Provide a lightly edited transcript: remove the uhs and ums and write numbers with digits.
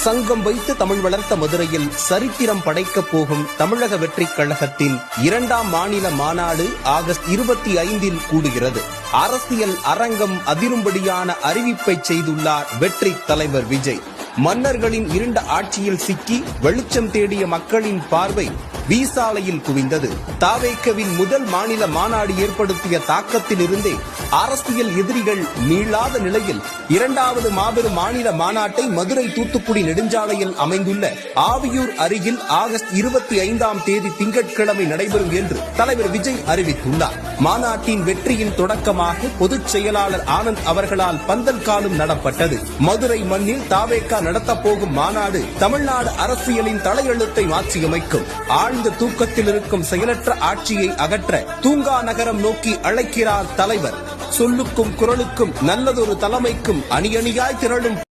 சங்கம் வைத்து தமிழ் வளர்த்த மதுரையில் சரித்திரம் படைக்கப் போகும் தமிழக வெற்றிக் கழகத்தின் 2ஆம் மாநில மாநாடு ஆகஸ்ட் 25 கூடுகிறது. அரசியல் அரங்கம் அதிரும்படியான அறிவிப்பை செய்துள்ளார் வெற்றி தலைவர் விஜய். மன்னர்களின் இருண்ட ஆட்சியில் சிக்கி வெளிச்சம் தேடிய மக்களின் பார்வை விசாலையில் குவிந்தது. தாவேக்கவின் முதல் மாநில மாநாடு ஏற்படுத்திய தாக்கத்திலிருந்தே அரசியல் எதிரிகள் மீளாத நிலையில் 2வது மாபெரும் மாநில மாநாட்டை மதுரை தூத்துக்குடி நெடுஞ்சாலையில் அமைந்துள்ள ஆவியூர் அருகில் ஆகஸ்ட் 25ஆம் தேதி திங்கட்கிழமை நடைபெறும் என்று தலைவர் விஜய் அறிவித்துள்ளார். மாநாட்டின் வெற்றியின் தொடக்கமாக பொதுச் செயலாளர் ஆனந்த் அவர்களால் பந்தல் காலும் நடப்பட்டது. மதுரை மண்ணில் தாவேக்கா நடத்தப்போகும் மாநாடு தமிழ்நாடு அரசியலின் தலையெழுத்தை மாற்றியமைக்கும். ஆழ்ந்த தூக்கத்தில் இருக்கும் செயலற்ற ஆட்சியை அகற்ற தூங்கா நகரம் நோக்கி அழைக்கிறார் தலைவர். சொல்லுக்கும் குரலுக்கும் நல்லதொரு தலைமைக்கும் அணியணியாய் திரளும்